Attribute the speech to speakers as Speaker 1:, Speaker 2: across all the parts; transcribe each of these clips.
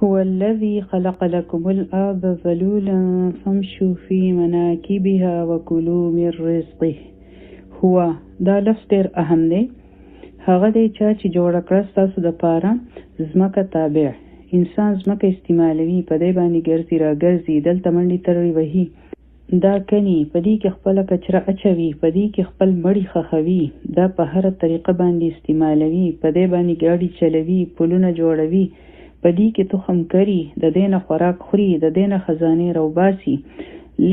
Speaker 1: هو الذي خلق لكم الأرض ذلولا فامشوا في مناكبها وكلوا من رزقه. هو دا لفظ ډیر اهم دی. هغه دی چې جوړ کړ ستاسو د پاره ځمکه تابع. انسان ځمکه استعمالوي، په دې باندې ګرځي را ګرځي، دلته منډې ترړې وهي، دا کني په دې کې خپل کچره اچوي، په دې کې خپل مړی خخوي، دا په هر طریقه باندې استعمالوي، په دې باندې ګاډي چلوي، پلونه جوړوي، په دې کې تخم کری، د دې نه خوراک خوري، د دې نه خزانه روباسي.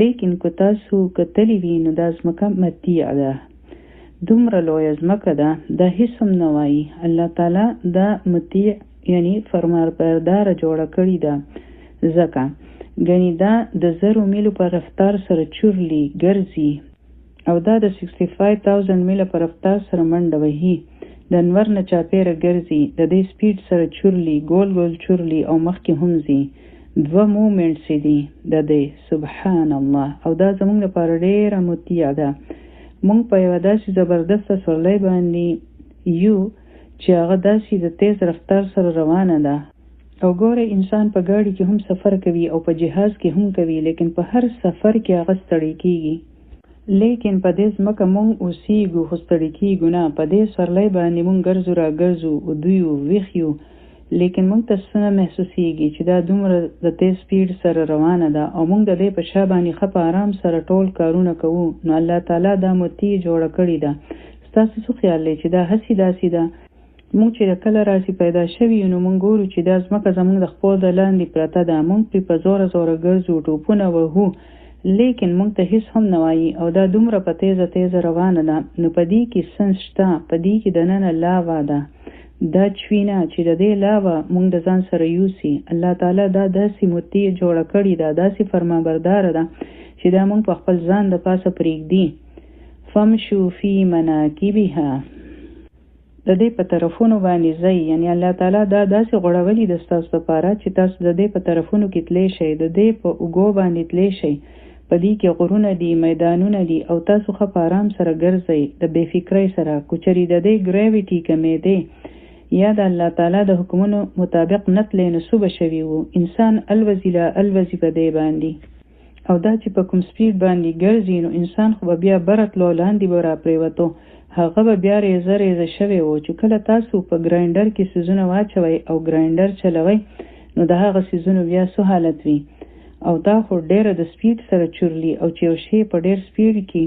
Speaker 1: لیکن کو تاسو کتلی وی نو دا ځمکه متیع ده، دومره لویه ځمکه ده، دا هیڅ هم نه وایي. الله تعالی دا متیع یعنی فرمانبردار جوړه کړې ده، ځکه ګنې دا د 0 میلو په رفتار سره چورلی ګرځي او دا د 65,000 میله په رفتار سره منډه وهي، د انور نه چاپیره ګرځي، د دې سپیډ سره چورلی ګول ګول چورلی او مخکې هم ځي. 2 مومنټس دي د دې، سبحان الله. او دا زموږ لپاره ډېره متیع ده. موږ په یوه داسې زبردسته سورلۍ باندې یو چې هغه داسې د تیز رفتار سره روانه ده. او ګوره انسان په ګاډي کې هم سفر کوي او په جهاز کې هم کوي، لیکن په هر سفر کې هغه ستړی کیږي. لیکن په دې ځمکه مونږ اوسېږو خو ستړي کیږو نه. په دې سورلۍ باندې مونږ ګرځو را ګرځو، ودویو ویښیو، لیکن مونږ ته څه نه محسوسیږي چې دا دومره د تیز سپیډ سره روانه ده او مونږ د دې په شا باندې ښه په آرام سره ټول کارونه کوو. نو الله تعالی دا متیع جوړه کړې ده. ستاسو څه خیال دی چې دا هسې داسې ده؟ مونږ چې د کله راسي پیدا شوي نو مونږ ګورو چې دا ځمکه زمونږ د خپو د لاندې پرته ده، مونږ پرې په زوره زوره ګرځو، ټوپونه وهو، لیکن مونږ ته هیڅ هم نه وایي. او دا دومره په تیزه تیزه روانه ده. نو په دې کې سنس شته، په دې کې دننه لاوا ده، دا چوینه چې د دې لاوا مونږ د ځان سره یوسي. الله تعالی دا داسې متیع جوړه کړې ده، داسې فرمانبرداره ده چې دا مونږ په خپل ځان د پاسه پرېږدي. فمشوا فی مناکبها، د دې په طرفونو باندې ځئ، یعنی الله تعالی دا داسې غوړولي د ستاسو لپاره چې تاسو د دې په طرفونو کې تلی شئ، د دې په اوږو باندې تلی شئ. په دې کې غرونه دي، میدانونه دي او تاسو ښه په آرام سره ګرځئ د بې فکرۍ سره. که چېرې د دې ګریویټي کمېدی یا د الله تعالی د حکمونو مطابق نه تلی نو څه به شوي وو؟ انسان الوزي لا الوزي په دې باندې. او دا چې په کوم سپیډ باندې ګرځي نو انسان خو به بیا بره تلو، لاندې به را پرېوتو، هغه به بیا ریزه ریزه شوی وو. چې کله تاسو په ګراینډر کې سیزونه واچوئ او ګراینډر چلوئ نو د هغه سیزونو بیا څه حالت وي؟ او دا خو ډېره د سپیډ سره چورلی، او چې یو شی په ډېر سپیډ کې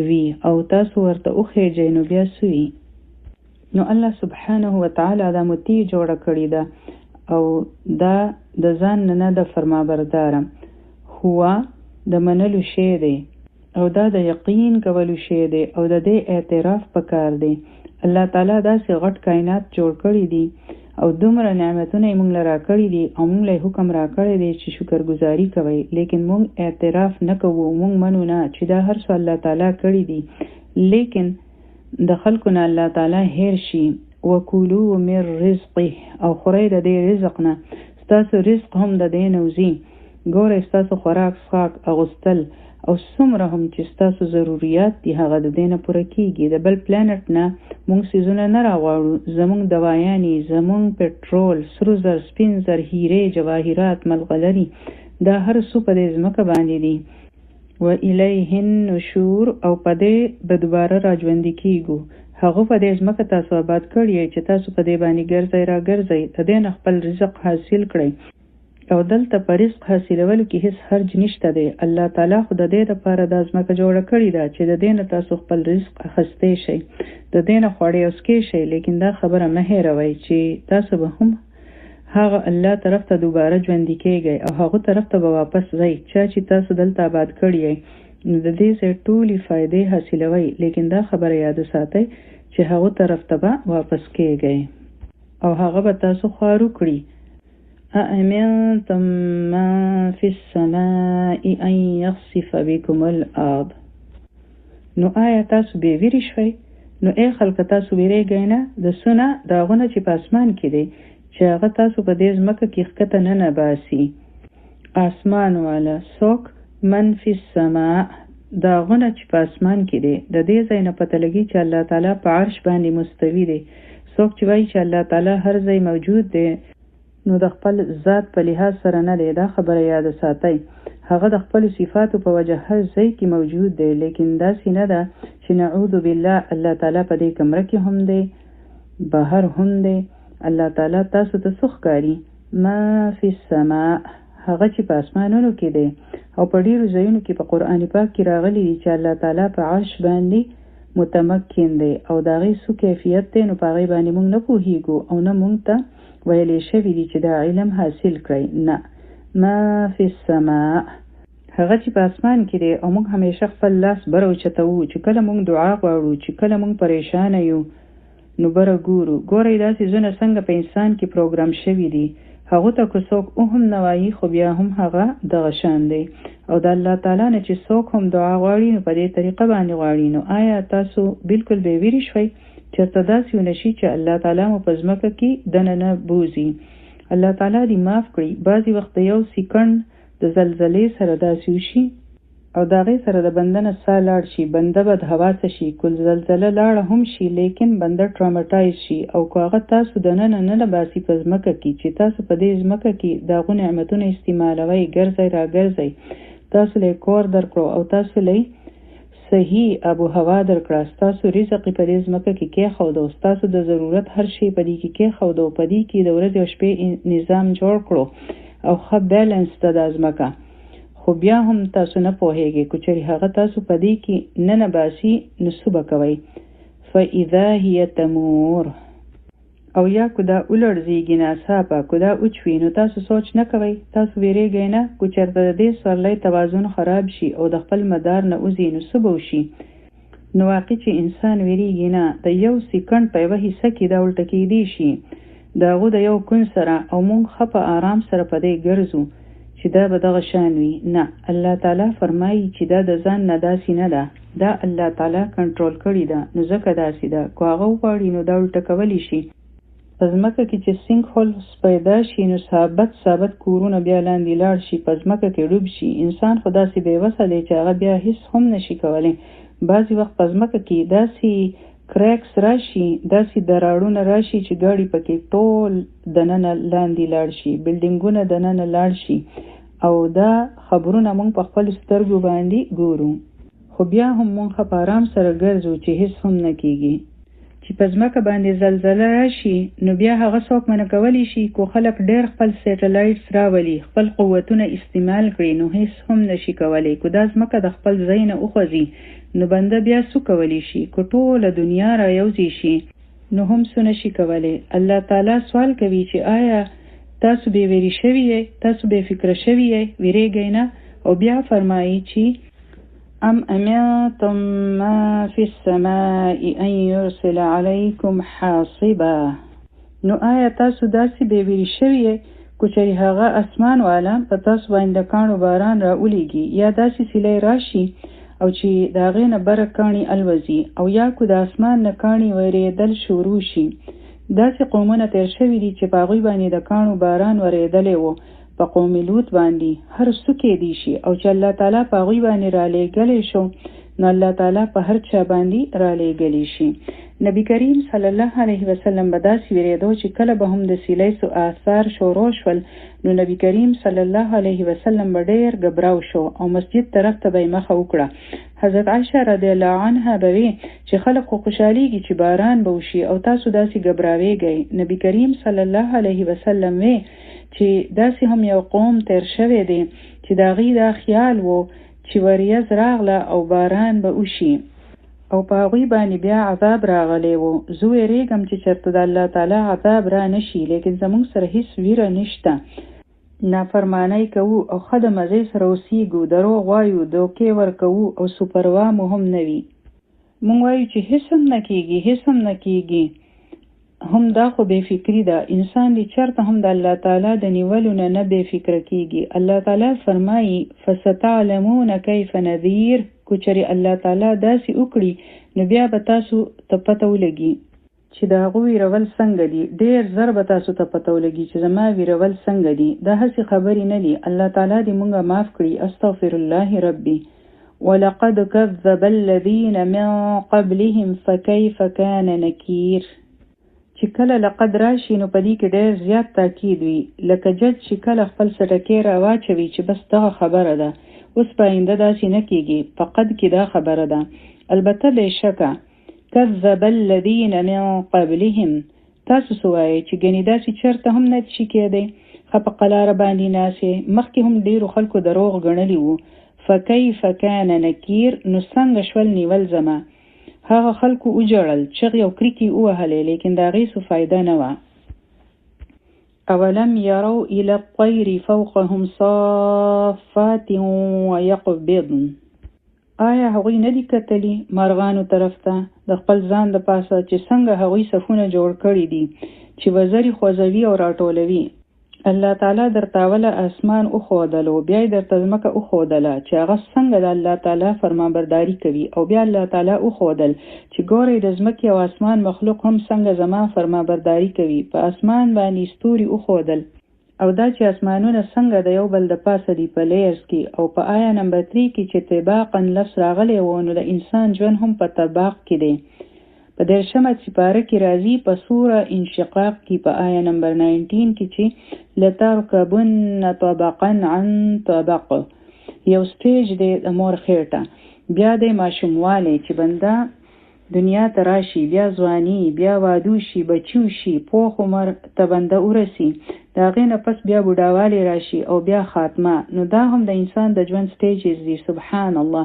Speaker 1: وي او تاسو ورته وخیژئ نو بیا څه وي؟ نو الله سبحانه وتعالی دا متیع جوړه کړې ده او دا د ځان نه د فرمانبرداره. هو د منلو شی دی او دا د یقین کولو شی دی او د دې اعتراف پکار دی. الله تعالی داسې غټ کائنات جوړ کړي دي او دومره نعمتونه یې موږ له راکړي دي او موږ له حکم راکړی دی چې شکرګزاري کوئ، لیکن موږ اعتراف نه کوو، موږ منو نه چې دا هر څه الله تعالی کړي دي. لیکن د خلکو نه الله تعالی هیر شي. وکولو من رزقه، او خورئ د دې رزق نه. ستاسو رزق هم د دې نه وځي. ګورئ ستاسو خوراک څښاک اغوستل او څومره هم چې ستاسو ضروریات دي هغه د دې نه پوره کیږي. د بل پلانټ نه موږ څیزونه نه راغواړو. زموږ دوایانې، زموږ پټرول، سرو زر، سپین زر، هیرې، جواهرات، ملغلرې، دا هر څه په دې ځمکه باندې دي. و الیه النشور، او په دې به دوباره راژوندي کیږو. هغه په دې ځمکه تاسو آباد کړی چې تاسو په دې باندې ګرځئ را ګرځئ، د دې نه خپل رزق حاصل کړئ. او دلته په رزق حاصلولو کې هیڅ حرج نشته دی. الله تعالی خو د دې لپاره دا ځمکه جوړه کړې ده چې د دې نه تاسو خپل رزق اخیستی شئ، د دې نه خوړی او څکې شئ. لیکن دا خبره مه هېروئ چې تاسو به هم هغه الله طرف ته دوباره ژوندي کیږئ او هغه طرف ته به واپس ځئ چې تاسو دلته آباد کړی یئ. نو د دې ځای ټولې فایدې حاصلوئ، لیکن دا خبره یاد ساتئ چې هغه طرف ته به واپس کیږئ او هغه به تاسو خوار وکړي. أأمنتم من في السماء أن يخسف بكم الأرض. نو آیا تاسو به ویری شوي؟ نو ای خلک تاسو ویریږئ نه د سونه داغونه چې په اسمان کې دی چې هغه تاسو په دې ځمکه کې ښکته نه نباسي. اسمان والا څوک؟ من فی السماء، داغونه چې په اسمان کې دی. د دې ځای نه پته لګي چې الله تعالی په عرش باندې مستوي دی. څوک چې وایي چې الله تعالی هر ځای موجود دی نو د خپل ذات په لحاظ سره نه دی. دا خبره یاد ساتئ. هغه د خپل صفاتو په وجه هر ځای کې موجود دی، لیکن داسې نه ده چې نعوذ بالله الله تعالی په دې کمره کې هم دی، بهر هم دی. الله تعالی تاسو ته څه ښکاري؟ ما فی السماء، هغه چې په اسمانونو کې دی. او په ډیرو ځایونو کې په قرآن پاک کې راغلی دی چې الله تعالی په عرش باندې متمکن دی او د هغې څه کیفیت دی، نو په هغې باندې موږ نه پوهیږو او نه موږ ته ویلی شوي دي چې دا علم حاصل کړئ. نه، ما فی السماء، هغه چې په اسمان کې دی. او موږ همیشه خپل لاس بر اوچتوو چې کله موږ دعا غواړو، چې کله موږ پریشانه یو نو بره ګورو. ګورئ دا څیزونه څنګه په انسان کې پروګرام شوي دي. هغه ته که څوک هم نه وایي خو بیا هم هغه دغه شان دی. او د الله تعالی نه چې څوک هم دعا غواړي نو په دې طریقه باندې غواړي. نو آیا تاسو بالکل بې ویرې شوئ چېرته داسې ونه شي چې الله تعالی مو په ځمکه کې دننه بوځي؟ الله تعالی دې معاف کړي. بعضې وخت د یو سیکنډ د زلزلې سره داسې وشي او د هغې سره د بنده نه ساه لاړ شي، بنده به د حواسه شي، کل زلزله لاړه هم شي، لیکن بنده ټرامټایز شي. او که هغه تاسو دننه نه باسي په ځمکه کې چې تاسو په دې ځمکه کې د هغو نعمتونه استعمالوئ، ګرځئ راګرځئ، تاسو له کور درکړو او تاسو له صحیح آب و هوا درکړه، ستاسو رزق په دې ځمکه کې کېښودو، ستاسو د ضرورت هر شی په دې کې کېښودو، په دې کې د ورځې او شپې نظام جوړ کړو او ښه بیلنس ده دا ځمکه، خو بیا هم تاسو نه پوهیږئ. که چېرې هغه تاسو په دې کې نه باسي نو څه به کوئ؟ فاذا هي تمور، او یا که دا ولړزېږي ناڅاپه، که دا وچوي نو تاسو سوچ نه کوئ، تاسو ویرېږئ نه. که چېرته د دې سورلۍ توازن خراب شي او د خپل مدار نه وځي نو څه به وشي؟ نو واقع چې انسان ویرېږي نه. د یو سیکنډ په یوه حصه کې دا الټه کېدی شي د هغو د یو کون سره، او موږ ښه په آرام سره په دې ګرځو چې دا به دغه شان وي. نه، الله تعالی فرمایي چې دا د ځان نه داسې نه ده، دا الله تعالی کنټرول کړې ده، نو ځکه داسې ده. که هغه وغواړي نو دا الټه کولی شي. په ځمکه کې چې سینک هولز پیدا شي نو ثابت کورونه بیا لاندې لاړ شي، په ځمکه کې ډوب شي. انسان خو داسې بېوسه دی چې هغه بیا هیڅ هم نشي کولی. بعضې وخت په ځمکه کې داسې کریکس راشي، داسې دراړونه راشي چې ګاډي پکې ټول دننه لاندې لاړ شي، بلډینګونه دننه لاړ شي. او دا خبرونه موږ په خپل سترګو باندې ګورو، خو بیا هم موږ په آرام سره ګرځو چې هیڅ هم نه کېږي. چې په ځمکه باندې زلزله راشي نو بیا هغه څوک منع کولی شي؟ کو خلک ډېر خپل سیټلایټس راولي، خپل قوتونه استعمال کړي، نو هیڅ هم نشي کولی. که دا ځمکه د خپل ځای نه وخوځي نو بنده بیا څه کولی شي؟ که ټوله دنیا را یوځي شي نو هم څه نشي کولی. الله تعالی سوال کوي چې آیا تاسو بې ویرې شوي یې؟ تاسو بې فکره شوي یې؟ ویرېږئ نه. او بیا فرمایي چې ام امنتم ما فی السماء ان یرسل علیکم حاصبا، نو آیا تاسو داسې بې ویرې شوي یې که چېرې هغه اسمان والا په تاسو باندې کاڼو باران را ولیږي، یا داسې سیلی راشي او چې د هغې نه بره کاڼي الوځي، او یا که د اسمان نه کاڼي ورېدل شروع شي. داسې قومونه تیر شوي دي چې په هغوی باندې د کاڼو باران ورېدلی و، په قوم لوط باندې هر څه کېدی شي. او چې الله تعالی په هغوی باندې رالیږلی شو نو الله تعالی په هر چا باندې رالیږلی شي. نبی کریم صلی الله علیه وسلم به داسې ویرېدو چې کله به هم د سیلیسو آثار شروع شول نو نبی کریم صلی الله علیه وسلم به ډېر ګبراو شو او مسجد طرف ته به یې مخه وکړه. حضرت عایشه رضی الله عنها به وی چې خلک خو خوشحالیږي چې باران به وشي او تاسو داسې ګبراویږئ. نبی کریم صلی الله علیه وسلم وی چې داسې هم یو قوم تیر شوی دی چې د هغوی دا خیال و چې وریځ راغله او باران به وشي او په هغوی باندې بیا عذاب راغلی و. زه ویرېږم چې چېرته د الله تعالی عذاب را نشي، لیکن زموږ سره هیڅ ویره نشته. نافرمانی کوو او ښه د مزې سره اوسیږو، دروغ وایو، دوکې ورکوو او سوپروا مو هم نه وي. موږ وایو چې هیڅ هم نه کېږي، هیڅ هم نه کېږي. هم دا خو بې فکري ده. انسان دی چېرته هم د الله تعالی د نیولو نه بې فکره کېږي. الله تعالی فرمایي فستعلمون کیف نذیر، که چېرې الله تعالی داسې وکړي نو بیا به تاسو ته پته ولګي چې د هغو ویرول څنګه دي. ډېر زر به تاسو ته پته ولګي چې زما ویرول څنګه دي. دا هسې خبرې نه دي. الله تعالی دې مونږه معاف کړي. استغفر الله ربي ولقد كذب الذين من قبلهم فكيف كان نكير. چې کله لقد راشي نو په دې کې ډېر زیات تاکید وي، لکه جج چې کله خپل سټکې راواچوي چې بس دغه خبره ده، اوس په آینده داسې نه کېږي. په قد کې دا خبره ده. البته بېشکه کذب الذین من قبلهم، تاسو څه وایئ چې ګنې داسې چېرته هم نه شي کېدی؟ ښه په قلاره باندې ناستې، مخکې هم ډېرو خلکو دروغ ګڼلي وو. فکیف کان نکیر، نو څنګه شول نیول زما؟ هغه خلکو وجړل، چغې او کریکې ووهلې، لیکن د هغې څه فایده نه وه. اولم یروا الی الطیر فوقهم صافات ویقبضن، آیا هغوی نه دي کتلي مرغانو طرف ته د خپل ځان د پاسه چې څنګه هغوی صفونه جوړ کړي دي چې وزرې خوځوي او راټولوي؟ الله تعالی درتاوله اسمان وښودلو، بیا یې درته ځمکه وښودله چې هغه څنګه د الله تعالی فرمانبرداري کوي، او بیا الله تعالی وښودل چې ګورئ د ځمکې او اسمان مخلوق هم څنګه زما فرمانبرداري کوي. په اسمان باندې ستوري وښودل، او دا چې اسمانونه څنګه د یو بل د پاسه دي په لیرز کې. او په آیا نمبر 3 کې چې طباقا لفظ راغلی و، نو د انسان ژوند هم په طباق کې دی. په 13مه سپاره کې راځي په سوره انشقاق کې په آیا نمبر 19 کې چې لترکبن طبقا عن طبق، یو سټیج دی د مور خېټه، بیا د ماشوموالی چې بنده دنیا ته راشي، بیا ځواني، بیا وادو شي، بچو شي، پوخ عمر ته بنده ورسي، د هغې نه پس بیا بوډاوالی راشي او بیا خاتمه. نو دا هم د انسان د ژوند سټیجز دي. سبحان الله.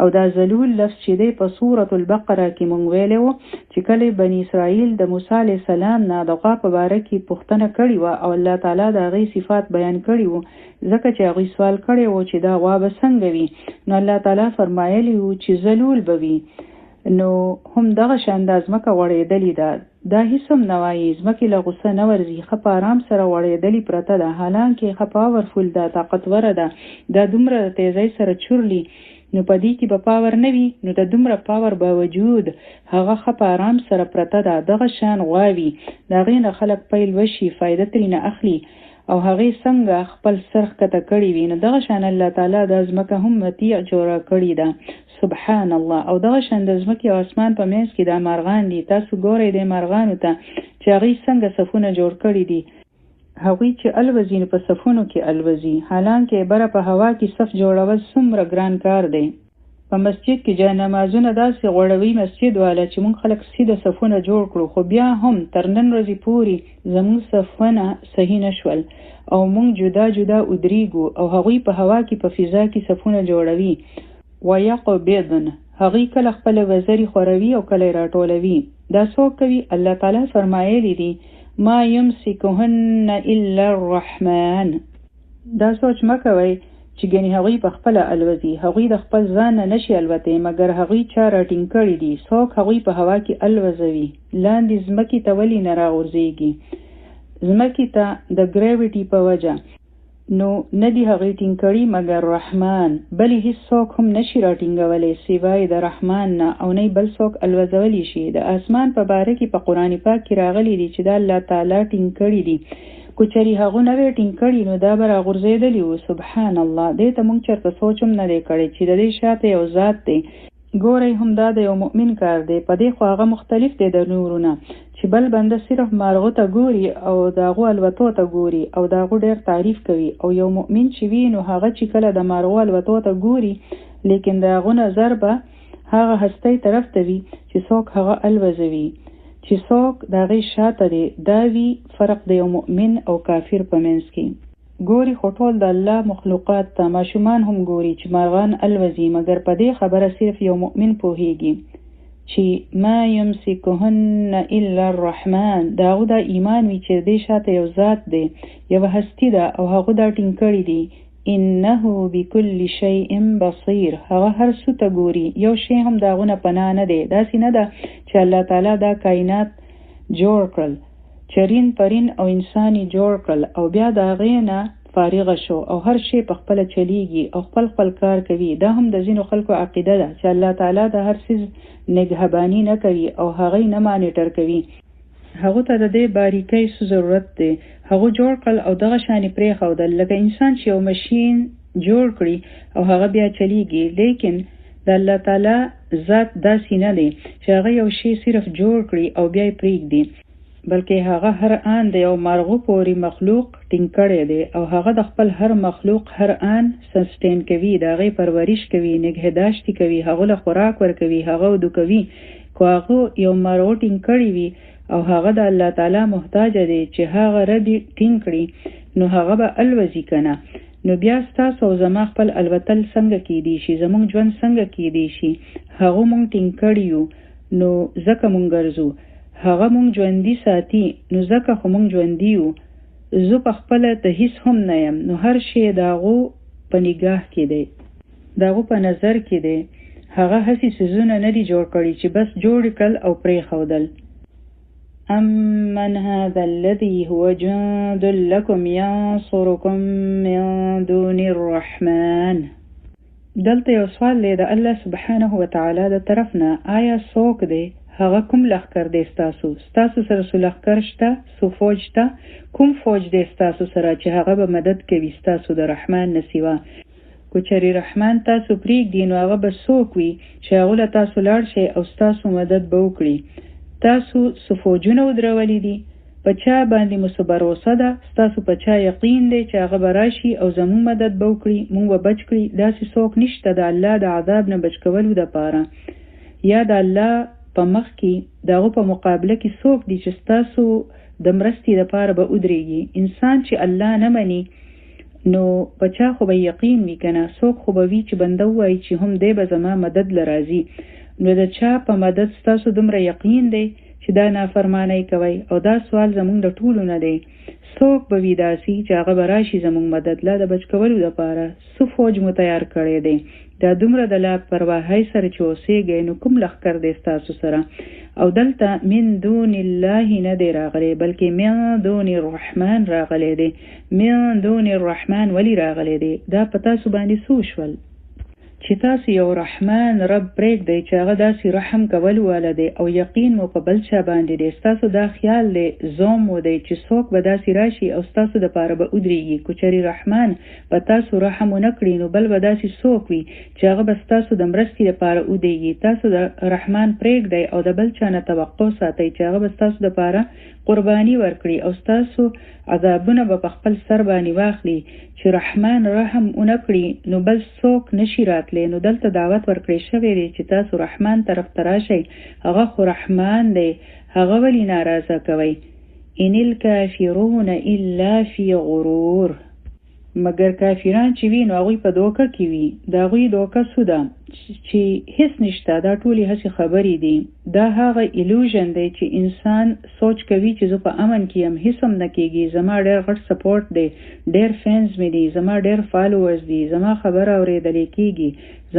Speaker 1: او دا ذلول لفظ چې دی په سورة البقره کې مونږ ویلی و چې کله بني اسرائیل د موسی علیه السلام نه د غوا په باره کې پوښتنه کړې وه او الله تعالی د هغې صفات بیان کړي وو، ځکه چې هغوی سوال کړی و چې دا غوا به څنګه وي، نو الله تعالی فرمایلی وو چې ذلول به وي. نو هم دغه شان د ځمکه غوړېدلې ده، دا هیڅ هم نه وایي، ځمکې له غوسه نه ورځي، ښه په ارام سره غوړېدلې پرته ده، حالانکې ښه پاورفول ده، طاقتوره ده، دا دومره تیزۍ سره چورلي، نو په دې کې به پاور نه وي، نو د دومره پاور باوجود هغه ښه په ارام سره پرته ده. دغه شان غواوي د هغې نه خلک پیل وشي، فایده ترېنه اخلي، او هغې څنګه خپل سر ښکته کړي وي، نو دغه شان الله تعالی د ځمکه هم مطیع جوړه کړې ده. سبحان الله. او دغه شان د ځمکې او اسمان په منځ کې دا مرغان دي. تاسو ګورئ د مرغانو ته چې هغوی څنګه صفونه جوړ کړي دي. هغوی چې الوزي نو په صفونو کې الوزي، حالانکې بره په هوا کې صف جوړول څومره ګران کار دی. په مسجد کې جانمازونه داسې غوړوي مسجد والا چې موږ خلک سیده صفونه جوړ کړو، خو بیا هم تر نن ورځې پورې زموږ صفونه صحیح نه شول او موږ جدا جدا ودرېږو، او هغوی په هوا کې په فضا کې صفونه جوړوي. ویقبضن، هغوی کله خپله وزرې خوروي او کله یې راټولوي. دا څوک کوي؟ الله تعالی فرمایلی دي ما یمسکهن الا الرحمن. دا سوچ مه کوئ چې ګنې هغوی په خپله الوزي، هغوی د خپل ځان نه نشي الوتی، مګر هغوی چا راټینګ کړي دي. څوک هغوی په هوا کې الوزوي، لاندې ځمکې ته ولې نه راغورځېږي؟ ځمکې ته د ګریویټي په وجه، نو نه دي هغوی ټینګ کړي مګر رحمان، بلې هیڅ څوک هم نشي راټینګولی سوای د رحمان نه، او نه بل څوک الوزولی شي. د اسمان په باره کې په قرآن پاک کې راغلی دي چې دا الله تعالی ټینګ کړي دي، کو چرې هغو نه وی ټینګ کړي نو دا به راغورځېدلي وو. سبحان الله. دې ته موږ چېرته سوچ هم نه دی کړی چې د دې شاته یو ذات دی. ګورئ هم دا د یو مؤمن کار دی، په دې خو هغه مختلف دی د نورو نه، چې بل بنده صرف مارغو ته ګوري او د هغو الوتو ته ګوري او د هغو ډېر تعریف کوي، او یو مؤمن چې وي نو هغه چې کله د مارغو الوتو ته ګوري لیکن د هغو نظر به هغه هستۍ طرف ته وي چې څوک هغه الوزوي، چې څوک د هغې شاته دی. دا وي فرق د یو مؤمن او کافر په منځ کې. ګوري خو ټول د الله مخلوقات ته، ماشومان هم ګوري چې مارغان الوزي، مګر په دې خبره صرف یو مؤمن پوهیږي چې ما یمسکهن الا الرحمن. دا هغو دا ایمان وي چې دې شاته یو ذات دی، یو هستی ده، او هغو دا ټینګ کړي دي انه بكل شیء بصیر. هغه هر څه ته ګوري، یو شی هم د هغو نه پناه نه دی. داسې نه ده چې الله تعالی دا کائنات جوړ کړل، چرین پرین او انسانی جوړ کړل او بیا د هغې نه فارغ شو او هر شی په خپله چلیږي او خپل خپل کار کوي. دا هم د ځینو خلکو عقیده ده چې الله تعالی د هر څیز نګهباني نه کوي او هغه نه مانیټر کوي. هغو ته د دې باریکۍ څه ضرورت دی؟ هغو جوړ کړل او دغه شانې پرېښودل، لکه انسان چې یو مشین جوړ کړي او هغه بیا چلیږي. لیکن د الله تعالی ذات داسې نه دی چې هغه یو شی صرف جوړ کړي او بیا یې پرېږدي. بلکې هغه هر آن د یو مارغو پورې مخلوق ټینګ کړی دی او هغه د خپل هر مخلوق هر آن سسټین کوي، د هغې پرورش کوي، نګهداشتي کوي، هغه له خوراک ورکوي، هغه ودو کوي. که هغه یو مارغو ټینګ کړی وي او هغه د الله تعالی محتاج دی چې هغه ربي ټینګ کړي، نو هغه به الوزي کنه. نو بیا ستاسو او زما خپل الوتل څنګه کیدی شي، زمونږ ژوند څنګه کیدی شي؟ هغه مونږ ټینګ کړي یو، نو ځکه مونږ ګرځو. هغه مونږ ژوندي ساتي، نو ځکه خو مونږ ژوندي یو. زه په خپله ته هیڅ هم نه یم، نو هر شی د هغو په نګاه کې دی، د هغو په نظر کې دی. هغه هسې څیزونه نه دي جوړ کړي چې بس جوړ کړل او پرېښودل. أَمَّنْ هَذَا الَّذِي هُوَ جُندٌ لَكُمْ يَنصُرُكُم مِّن دُونِ الرَّحْمَنِ. دلته یو سوال دی د الله سبحانه وتعالی د طرف نه، آیا څوک دی؟ هغه کوم لښکر دی ستاسو؟ ستاسو سره څو لښکر شته؟ څو فوج شته؟ کوم فوج دی ستاسو سره چې هغه به مدد کوي ستاسو د رحمان نه سوا؟ که چېرې رحمان تاسو پرېږدي، نو هغه به څوک وي چې هغو له تاسو لاړ شئ او ستاسو مدد به وکړي؟ تاسو څو فوجونه ودرولي دي؟ په چا باندې مو څه بروسه ده؟ ستاسو په چا یقین دی چې هغه به راشي او زموږ مدد به وکړي، موږ به بچ کړي؟ داسې څوک نشته د الله د عذاب نه بچ کولو دپاره. یا د الله په مخ کې د هغو په مقابله کې څوک دی چې ستاسو د مرستې دپاره به ودرېږي؟ انسان چې الله نه مني، نو په چا خو به یقین وي که نه؟ څوک خو به وي چې بنده ووایي چې هم دی به زما مدد له راځي. نو د چا په مدد ستاسو دومره یقین دی چې دا نافرمانی کوئ؟ او دا سوال زمونږ د ټولو نه دی. څوک به وي داسې چې هغه به راشي زمونږ مدد لا د بچ کولو دپاره؟ څه فوج مو تیار کړی دی؟ دا دومره د لاپرواهۍ سره چې اوسېږئ، نو کوم لښکر دی ستاسو سره؟ او دلته من دون الله نه دی راغلی، بلکې من دون الرحمن راغلی دی. من دون الرحمن ولی راغلی دی؟ دا په تاسو باندې څه وشول چې تاسو یو رحمان رب پرېږدئ چې هغه داسې رحم کول والا دی او یقین مو په بل چا باندې دی؟ ستاسو دا خیال دی، زوم مو دی چې څوک به داسې راشي او ستاسو دپاره به ودرېږي. که چېرې رحمان په تاسو رحم ونه کړي، نو بل به داسې څوک وي چې هغه به ستاسو د مرستې دپاره ودرېږي. تاسو د رحمان پرېږدئ او د بل چا نه توقع ساتئ چې هغه به ستاسو دپاره قرباني ورکړي او ستاسو عذابونه به په خپل سر باندې واخلي. چې رحمان رحم ونه کړي، نو بل څوک نشي راتلی. نو دلته دعوت ورکړی شوی دی چې تاسو رحمان طرف ته راشئ، هغه خو رحمان دی، هغه ولې ناراضه کوئ؟ ان الکافرون الا فی غرور. مګر کافران چې وي، نو هغوی په دوکه کې وي. د هغوی دوکه څه ده چې هیڅ نشته، دا ټولې هسې خبرې دي. دا هغه ایلوژن دی چې انسان سوچ کوي چې زه په امن کې یم، هیڅ هم نه کېږي، زما ډېر غټ سپورټ دی، ډېر فینز مې دي، زما ډېر فالوورز دي، زما خبره اورېدلې کېږي،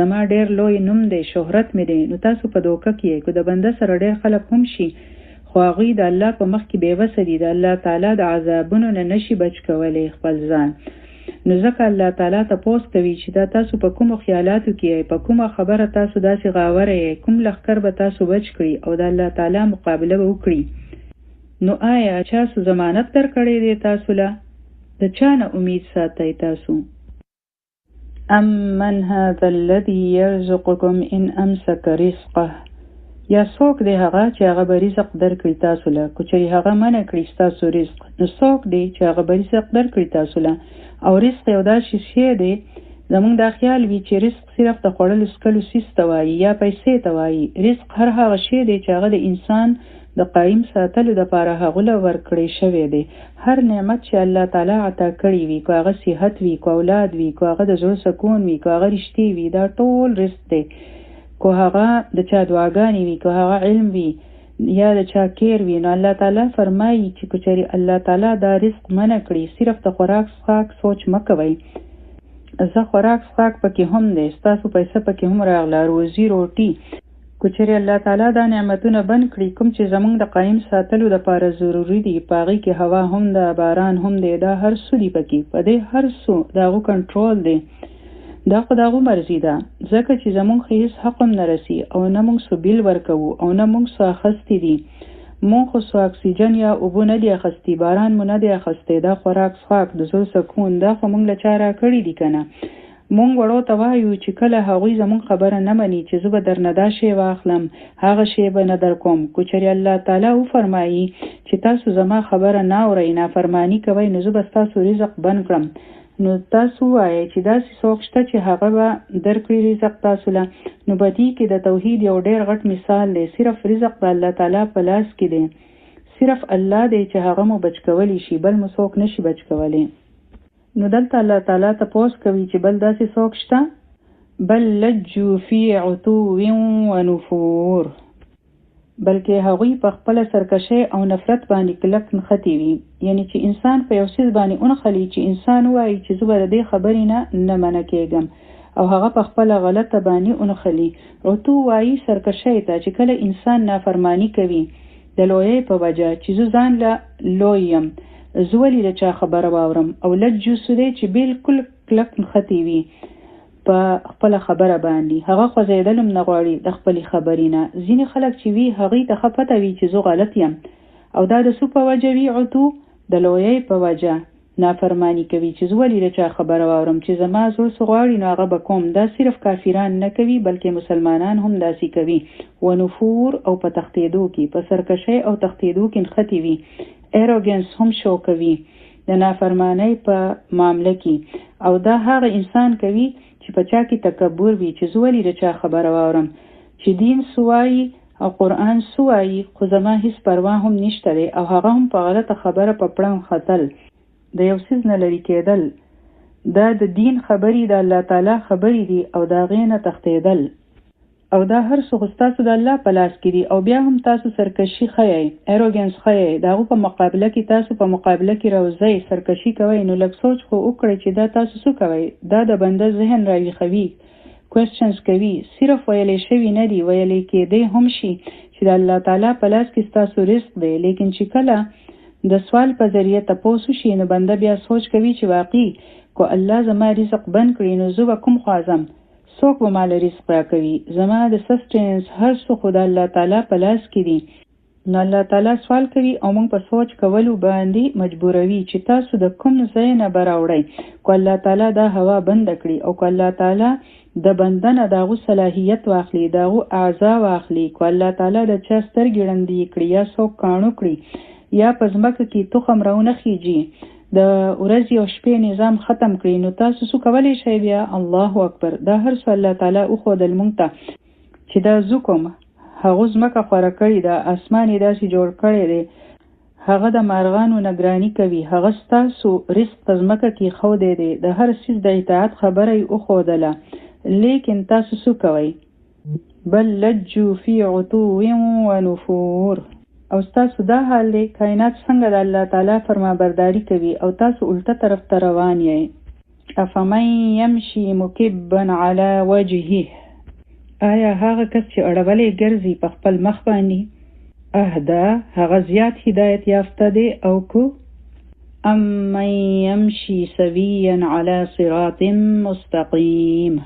Speaker 1: زما ډېر لوی نوم دی، شهرت مې دی. نو تاسو په دوکه کې یې. که د بنده سره ډېر خلک هم شي، خو هغوی د الله په مخ کې بېوسه دي، د الله تعالی د عذابونو نه نشي بچ کولی خپل ځان. نو ځکه الله تعالی تپوس کوي چې دا تاسو په کومو خیالاتو کې یې، په کومه خبره تاسو داسې غاوره یې، کوم لښکر به تاسو بچ کړي او د الله تعالی مقابله به وکړي؟ نو آیا چا څه ضمانت درکړی دی تاسو له؟ د چا نه امید ساتئ تاسو؟ امن هذا الذي يرزقكم ان امسك رزقه. یا څوک دی هغه چې هغه به رزق درکړي تاسو له؟ که چېرې هغه منع کړي ستاسو رزق، نو څوک دی چې هغه به رزق درکړي تاسو له؟ او رزق یو داسې شی دی، زمونږ دا خیال وي چې رزق صرف د خوړلو څکلو څیز ته وایي یا پیسې ته وایي. رزق هر هغه شی دی چې هغه د انسان د قایم ساتلو دپاره هغو له ورکړی شوی دی. هر نعمت چې الله تعالی عطا کړی وي، که هغه صحت وي، که اولاد وي، که هغه د زړه سکون وي، که هغه رښتې وي، دا ټول رزق دی. که هغه د چا دعاګانې وي، که هغه علم وي یا د چا کیر وي، نو الله تعالی فرمایي چې که چېرې الله تعالی دا رزق منع کړي، صرف د خوراک څښاک سوچ مه کوئ. زه خوراک څښاک پکې هم دی، ستاسو پیسه پکې هم راغله، روزي روټي. که چېرې الله تعالی دا نعمتونه بند کړي، کوم چې زمونږ د قایم ساتلو دپاره ضروري دي، په هغې کې هوا هم ده، باران هم دی، دا هر څه دي پکې، په دې هر څه د هغو کنټرول دی. دا خو د هغو مرضي ده، ځکه چې زمونږ خو هېڅ حق هم نه رسي او نه مونږ څه بیل ورکوو او نه مونږ څه اخیستي دي. مونږ خو څه اکسیجن یا اوبه نه دي اخیستي، باران مو نه دی اخیستی، دا خوراک څښاک د زړه سکون دا خو مونږ له چا راکړي دي که نه؟ مونږ وړو ته وایو چې کله هغوی زمونږ خبره نه مني چې زه به درنه دا شی واخلم هغه شی به نه در کوم. که چېرې الله تعالی وفرمایي چې تاسو زما خبره نه اورئ نافرماني کوئ نو زه به ستاسو رزق بند کړم، نو تاسو وایئ چې داسې څوک شته چې هغه به درکړي رزق تاسو له. نو په دې کې د توحید یو ډېر غټ مثال دی. صرف رزق د الله تعالی په لاس کې دی، صرف الله دی چې هغه مو بچ کولی شي، بل مو څوک نشي بچ کولی. نو دلته الله تعالی تپوس کوي چې بل داسې څوک شته؟ بل لجوا فی عتو و نفور، بلکې هغوی په خپله سرکشۍ او نفرت باندې کلک نښتي وي. یعنی چې انسان په یو څیز باندې اونخلي چې انسان وایي چې زه به د دې خبرې نه منع کېږم او هغه په خپله غلطه باندې اونخلي. عتو وایي سرکشۍ ته چې کله انسان نافرمانی کوي د لویۍ په وجه چې زه ځان له لوی یم، زه ولې د چا خبره واورم. او لجو څه دی چې بالکل کلک نښتي وي په خپله خبره باندې، هغه خوځېدل هم نه غواړي د خپلې خبرې نه. ځینې خلک چې وي هغوی ته ښه پته وي چې زه غلط یم، او دا د څه په وجه وي؟ عتو د لویۍ په وجه نافرمانی کوي چې زه ولې د چا خبره واورم، چې زما زړه څه غواړي نو هغه به کوم. دا صرف کافران نه کوي بلکې مسلمانان هم داسې کوي. و نفور او په تښتېدو کې، په سرکشۍ او تښتېدو کې نښتي وي. ایروګنس هم شو کوي د نافرمانی په معامله کې، او دا هغه انسان کوي چې په چا کې تکبر وي چې زه ولې د چا خبره واورم، چې دین سوایي او قرآن سوایي خو زما هیڅ پروا هم نشته دی، او هغه هم په غلطه خبره په پړنګ ختل، د یو څیز نه لرې کېدل. دا د دین خبرې د الله تعالی خبرې دي او د هغې نه تښتېدل. او دا هر څه خو ستاسو د الله په لاس کې دي، او بیا هم تاسو سرکشي ښیئ، ایروګنس ښیئ، د هغو په مقابله کې تاسو په مقابله کې راوځئ، سرکشي کوئ. نو لږ سوچ خو وکړئ چې دا تاسو څه کوئ. دا د بنده ذهن راویښوي، کوېسچنز کوي. صرف ویلې شوي نه دي، ویلې کېدی هم شي چې د الله تعالی په لاس کې ستاسو رزق دی. لیکن چې کله د سوال په ذریعه تپوس وشي نو بنده بیا سوچ کوي چې واقعي کو الله زما رزق بند کړي نو زه به کوم خوازم، څوک به مال رزق راکوي، زما د سسټینس هر څه خو د الله تعالی په لاس کې دي. نو الله تعالی سوال کوي او موږ په سوچ کولو باندې مجبوروي چې تاسو د کوم ځای نه به راوړئ. کو الله تعالی دا هوا بند کړي او کو الله تعالی د بنده نه د هغو صلاحیت واخلي، د هغو اعضا واخلي، کو الله تعالی د چا سترګې ړندې کړي یا څوک کاڼو کړي یا په ځمکه کې تخم راونه خیږي، د ورځې او شپې نظام ختم کړي، نو تاسو څه کولی شئ بیا؟ الله اکبر. دا هر څه الله تعالی وښودل موږ ته چې دا زه کوم. هغه ځمکه خوره کړې ده، اسمان یې داسې جوړ کړی دی، هغه د مارغانو نګراني کوي، هغه ستاسو رزق په ځمکه کې ښودی دی، د هر څیز د اطاعت خبره یې وښودله. لیکن تاسو څه کوئ؟ بل لجوا فی عتو و نفور. او تاسو دا حال دی کائنات څنګه د الله تعالی فرمانبرداري کوي او تاسو الټه طرف ته روان یې. افمن یمشي مکبا علی وجهه، آیا هغه کس چې اړولی ګرځي په خپل مخ باندې اهدا هغه زیات هدایت یافته دی او کو امن یمشي سویا علی صراط مستقیم،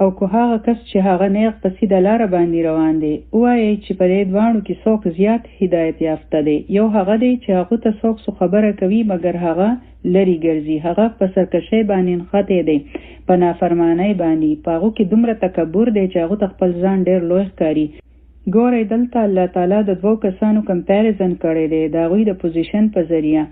Speaker 1: او که هغه کس چې هغه نیغ په سیده لاره باندې روان دی. ووایئ چې په دې دواړو کې څوک زیات هدایت یافته دی. یو هغه دی چې هغه ته څوک څه خبره کوي مګر هغه لرې ګرځي، هغه په سرکشۍ باندې نښتی دی، په نافرمانۍ باندې، په هغو کې دومره تکبر دی چې هغه ته خپل ځان ډېر لوی ښکاري. ګورئ دلته الله تعالی د دوو کسانو کمپیریزن کړی دی د هغوی د پوزیشن په ذریعه،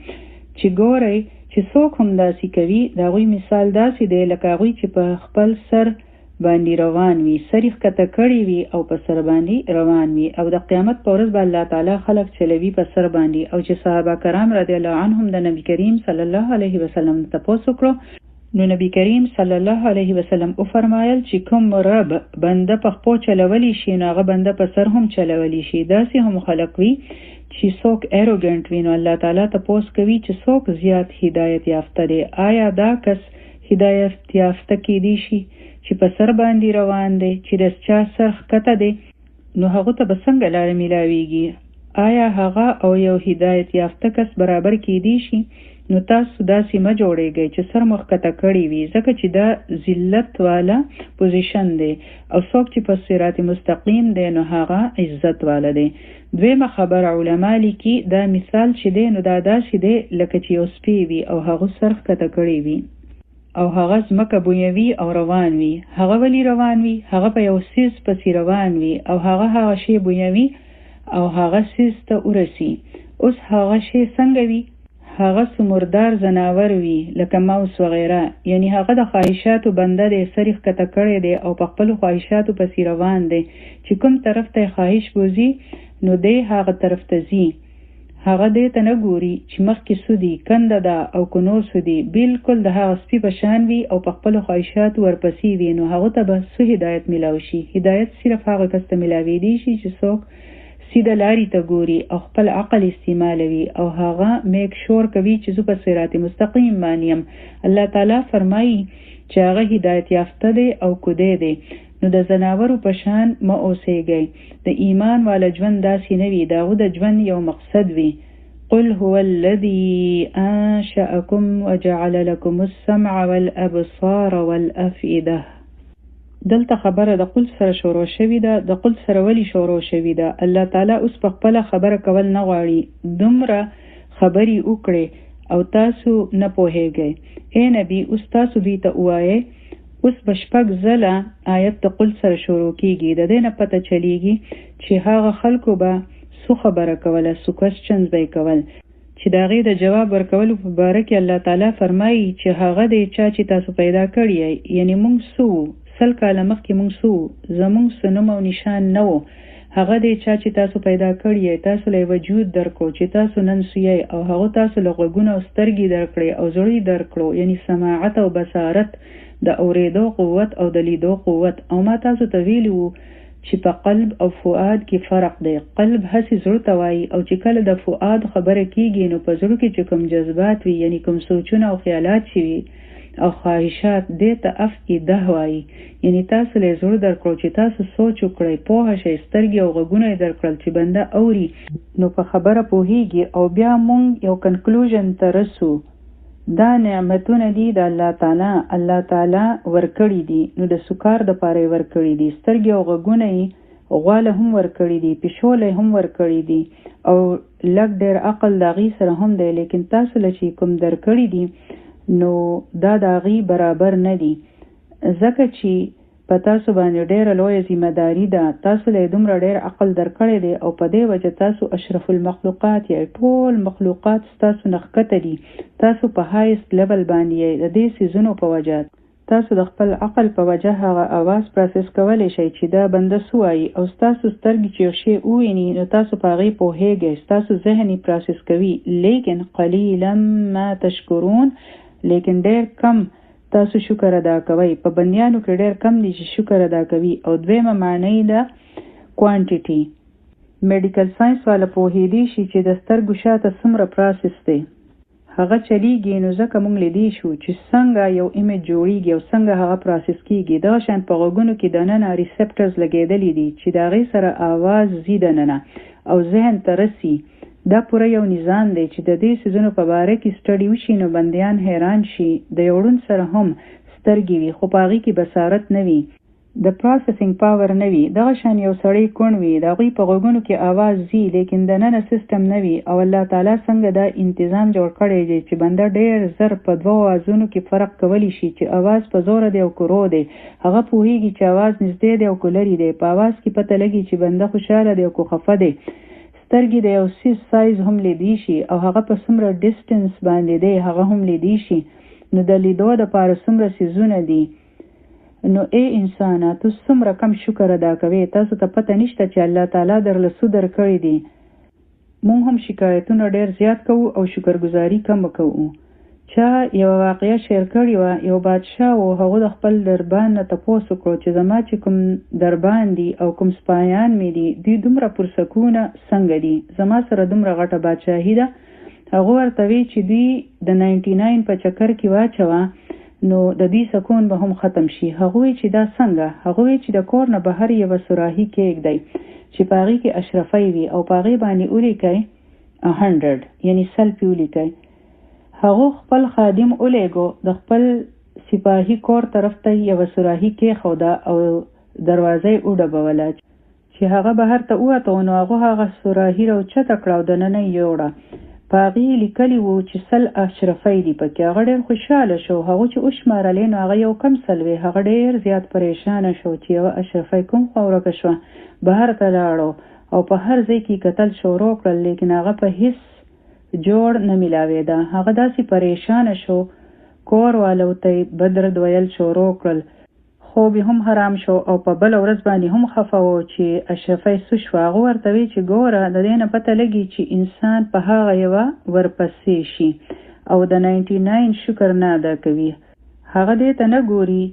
Speaker 1: چې ګورئ چې څوک هم داسې کوي د هغوی مثال داسې دی لکه هغوی چې په خپل سر باندې روان وي، سر یې ښکته کړی وي او په سر باندې روان وي، او د قیامت په ورځ به الله تعالی خلق چلوي په سر باندې. او چې صحابه کرام رضی الله عنهم د نبی کریم صلی الله علیه وسلم تپوس وکړو نو نبی کریم صلی الله علیه وسلم وفرمایل چې کوم رب بنده په خپو چلولی شي نو هغه بنده په سر هم چلولی شي. داسې هم خلق وي چې څوک ایروګنټ وي نو الله تعالی تپوس کوي چې څوک زیات هدایت یافته دی. آیا دا کس هدایت یافته کیدی شي چې په سر باندې روان دی چې د چا سر ښکته دی نو هغه ته به څنګه لاره میلاویږي؟ آیا هغه او یو هدایت یافته کس برابر کیدی شي؟ نو تاسو داسې مه جوړیږئ چې سر مو ښکته کړی وي، ځکه چې دا ذلت والا پوزیشن دی، او څوک چې په صراط مستقیم دی نو هغه عزت والا دی. دویمه خبر علما لیکي دا مثال چې دی نو دا داسې دی لکه چې یو سپی وي او هغه سر ښکته کړی وي. او هغه ځمکه بویوي او روان وي. هغه ولی روان وي؟ هغه په یو سیز پسې روان وي او هغه شی بویوي او هغه سیز ته ورسی. اوس هغه شی څنګه وي؟ هغه سمردار زناور وي لکه موس وغیره. یعنی هغه د خواهشاتو بنده دی، سریخ کته کړی دی او په خپل خواهشاتو پسې روان دی. چې کوم طرف ته خواهش بوزي نو دی هغه طرف ته ځي. هغه دې ته نه ګوري چې مخکې سودي کنده ده او که نور سودي، بالکل د هغه سپي په شان وي او په خپلو خواهشاتو ورپسې وي. نو هغه ته به څه هدایت میلاو شي؟ هدایت صرف هغه کس ته میلاویدی شي چې څوک سیده لارې ته ګوري او خپل عقل استعمالوي او هغه میک شور کوي چې زه په صراط مستقیم باندې یم. الله تعالی فرمایي چې هغه هدایت یافته دی او کودی دی. نو د زناورو په شان مه اوسیږئ. د ایمان والا ژوند داسې نه وي، د هغه د ژوند یو مقصد وي. قل هو الذي انشأكم وجعل لكم السمع والابصار والافئده. دلته خبره د قل سره شروع شوې ده. د قل سره ولی شروع شوې ده؟ الله تعالی اوس په خپله خبره کول نه غواړي. دومره خبرې وکړي او تاسو نه پوهیږئ. ای نبی اوس تاسو دوی ته ووایئ. اوس به شپږ ځله آیت د قل سره شروع کیږي. د دې نه پته چلیږي چې هغه خلکو به څه خبره کوله، څه کوېسچنز به یې کول چې د هغې د جواب ورکولو په باره کې الله تعالی فرمایي چې هغه دی چا چې تاسو پیدا کړی یې. یعنې موږ څه وو؟ 100 کاله مخکې موږ څه وو؟ زموږ څه نوم او نشان نه و. هغه دی چا چې تاسو پیدا کړی یې، تاسو له وجود درکړو چې تاسو نن سویئ، او هغه تاسو له غوږونه او سترګې درکړې او زړه درکړو، یعنې سماعت او بصارت، د اوریدو قوت او د لیدو قوت. او ما تاسو ته ویلي وو چې په قلب او فؤاد کې فرق دی. قلب هسې زړه ته وایي او چې کله د فؤاد خبره کیږي نو په زړه کې چې کوم جذبات وي، یعنی کوم سوچونه او خیالات چې وي او خواهشات، دې ته افئده وایي. یعنی تاسو له زړه درکړو چې تاسو سوچ وکړئ، پوهه شئ، سترګې او غوږونه یې درکړل چې بنده اوري نو په خبره پوهیږي او بیا مونږ یو کنکلوژن ته رسو. دا نعمتونه دي د الله تعالی. الله تعالی ورکړي دي. نو د سکار د پاره ورکړي دي، سترګې او غوږونه یې غواله هم ورکړي دي، پیشوله هم ورکړي دي او لږ ډېر عقل د هغې سره هم دی. لیکن تاسو له چې کوم درکړي دي نو دا د هغې برابر نه دي، ځکه چې په تاسو باندې ډېره لویه ذمهداري ده. تاسو له دومره ډېر عقل درکړی دی او په دې وجه تاسو اشرف المخلوقات یې. ټول مخلوقات ستاسو نه ښکته دي. تاسو په هایست لیول باندې یې. د دې څیزونو په وجه تاسو د خپل عقل په وجه هغه اواز پروسس کولی شئ چې دا بنده څه وایي، او ستاسو سترګې چې یو شی وویني نو تاسو په هغې پوهیږئ، ستاسو ذهن یې پروسس کوي. لیکن قلیلا ما تشکرون. لیکن ډېر کم تاسو شکر ادا کوئ. په بندیانو کې ډېر کم دي چې شکر ادا کوي. او دویمه معنی ده کوانټیټي. میډیکل ساینس والا پوهېدی شي چې د سترګو شاته څومره پروسس دی، هغه چلیږي. نو ځکه موږ لیدی شو چې څنګه یو ایمیج جوړیږي او څنګه هغه پروسس کیږي. دغه شان په غوږونو کې دننه ریسپټرز لګېدلي دي چې د هغې سره آواز ځي دننه او ذهن ته رسي. دا پوره یو نظام دی چې د دې څیزونو په باره کې سټډي وشي نو بندیان حیران شي. د یو ړوند سره هم سترګې وي خو په هغې کې بصارت نه وي، د پروسسینګ پاور نه وي. دغه شان یو سړی کوڼ وي، د هغوی په غوږونو کې آواز ځي لیکن دننه سیسټم نه وي. او الله تعالی څنګه دا انتظام جوړ کړی دی چې بنده ډېر زر په دوه اوازونو کې فرق کولی شي چې آواز په زوره دی او که رو دی. هغه پوهیږي چې آواز نږدې دی او که لرې دی. په آواز کې پته لګي چې بنده خوشحاله دی او که خفه دی. سترګې د یو سیز سایز هم لیدی شي او هغه په څومره ډسټنس باندې دی هغه هم لیدی شي. نو د لیدو دپاره څومره سیزونه دي. نو ای انسانه تو څومره کم شکر ادا کوې؟ تاسو ته پته نشته چې الله تعالی درله څه درکړي دي. مونږ هم شکایتونه ډېر زیات کوو او شکرګزاري کمه کوو. چا یوه واقعه شیر کړې وه. یو بادشاه و، هغه د خپل دربان نه تپوس وکړو چې زما چې کوم دربان دي او کوم سپایان مې دي دوی دومره پرسکونه څنګه دي، زما سره دومره غټه بادشاهي ده. هغه ورته وی چې دوی د 99 په چکر کې واچوه نو د دې سکون به هم ختم شي. هغه وی چې دا څنګه؟ هغه وی چې د کور نه بهر یوه سراحي کېږدئ چې په هغې کې اشرفی وي او په هغې باندې ولیکئ 100 یعنې 100 پې ولیکئ. هغه خپل خادم ولیږو، د خپل سپاهي کور طرف ته یوه سراحي کېښوده او دروازه یې وډبوله. چې هغه بهر ته ووته نو هغه سراحي راوچته کړه او دننه یې یوړه. په هغې لیکلي وو چې 100 اشرفی دي پکې. هغه ډېر خوشحاله شو. هغه چې وشمارلې نو هغه یو کم 100 وې. هغه ډېر زیات پریشانه شو چې یوه اشرفی کوم خوا ورکه شوه. بهر ته لاړو او په هر ځای کې کتل شروع کړل، لیکن هغه په هیڅ جوړ نه میلاوېده. هغه داسې پریشانه شو، کور والو ته بد رد ویل شروع کړل. خوب هم حرام شو او په بله ورځ باندې هم خفه و چې اشرفی څه شوه. هغه ورته وی چې ګوره د دې نه پته لګي چې انسان په هغه یوه ورپسې شي او د 99 شکر نه ادا کوي. هغه دې ته نه ګوري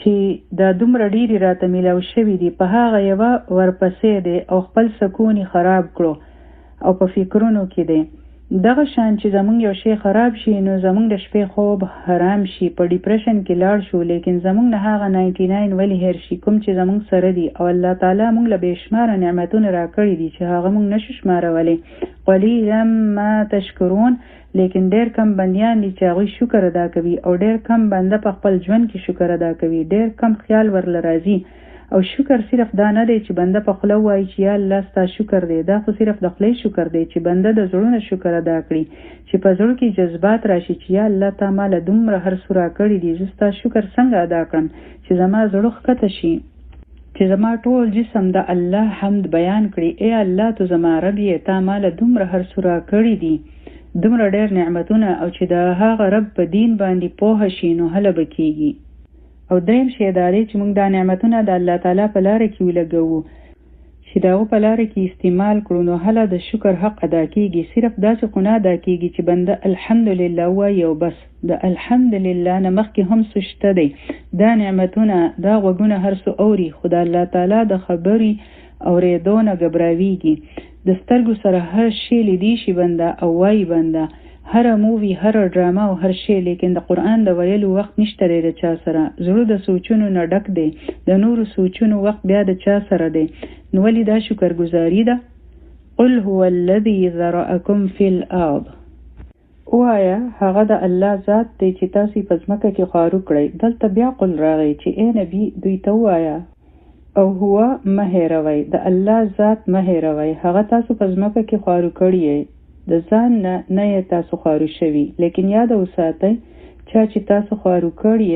Speaker 1: چې دا دومره ډېرې راته میلاو شوي دي، په هغه یوه ورپسې دی او خپل سکون خراب کړو او په فکرونو کې دی. دغه شان چې زمونږ یو شی خراب شي نو زمونږ د شپې خوب حرام شي، په ډیپریشن کې لاړ شو، لیکن زمونږ نه هغه 99 ولې هیر شي کوم چې زمونږ سره دي. او الله تعالی مونږ له بېشماره نعمتونه راکړي دي چې هغه مونږ نشو شمارولی. قلیلا ما تشکرون، لیکن ډېر کم بندیان دي چې هغوی شکر ادا کوي او ډېر کم بنده په خپل ژوند کې شکر ادا کوي. ډېر کم خیال ورله راځي. او شکر صرف دا نه دی چې بنده په خوله وایي چې یا الله ستا شکر دی، دا خو صرف د خولې شکر دی چې بنده د زړونه شکر ادا کړي، چې په زړه کې جذبات راشي چې یا الله تا ماله دومره هر څه راکړي دي، زه ستا شکر څنګه ادا کړم، چې زما زړه ښکته شي، چې زما ټول جسم د الله حمد بیان کړي. ای الله تو زما رب یې، تا ماله دومره هر څه راکړي دي، دومره ډېر نعمتونه، او چې د هغه رب په دین باندې پوهه شي نو هله به کېږي. او دریم شی دا دی چې موږ دا نعمتونه د الله تعالی په لاره کې ولګوو، چې د هغه په لاره کې استعمال کړو نو هله د شکر حق ادا کېږي. صرف داسې خو نه ادا کېږي چې بنده الحمدلله وایي او بس. د الحمدلله نه مخکې هم څه شته دی. دا نعمتونه، دا غوږونه هر څه اوري، خو د الله تعالی د خبرې اورېدو نه ګبراویږي. د سترګو سره هر شی لیدی شي بنده او وایي بنده، هر مووی، هر ډرامه او هر شی، لیکن د قرآن د ویلو وخت نشته دی د چا سره. زړه د سوچونو نه ډک دی، د نورو سوچونو وخت بیا د چا سره دی. نو ولې دا شکرګزاري ده؟ قل هو الذي ذرأکم فی الارض، ووایه هغه د الله ذات دی چې تاسو په ځمکه کې خوارو کړئ. دلته بیا قل راغی چې ای نبی دوی ته ووایه او هو مه هېروئ، د الله ذات مه هېروئ، هغه تاسو په ځمکه کې خوارو کړي، د ځان نه یې تاسو خوارو شوي، لیکن یاد وساتئ چا چې تاسو خوارو کړي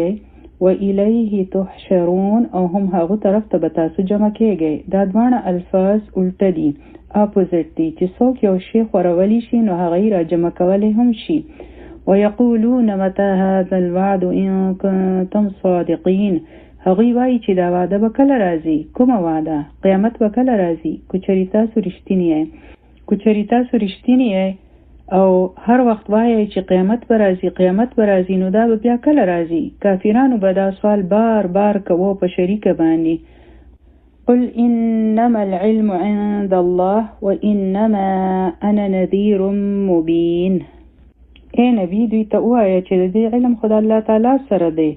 Speaker 1: و الیه تحشرون، او هم هغه طرف ته به تاسو جمع کېږئ. دا دواړه الفاظ الټه دي، اپوزیټ دي، چې څوک یو شی خورولی شي نو هغه یې را جمع کولی هم شي. ویقولون متى هذا الوعد ان کنتم صادقین، هغوی وایي چې دا وعده به کله راځي، کومه وعده؟ قیامت به کله راځي؟ که چېرې تاسو رښتیني یې، که چېرې تاسو رښتیني یې او هر وخت وایئ چې قیامت به راځي، قیامت به راځي، نو دا به بیا کله راځي؟ کافرانو به دا سوال بار بار کوو په شریکه باندې. قل انما العلم عند الله وانما انا نذیر مبین، ای نبی دوی ته ووایه چې د دې علم خو د الله تعالی سره دی،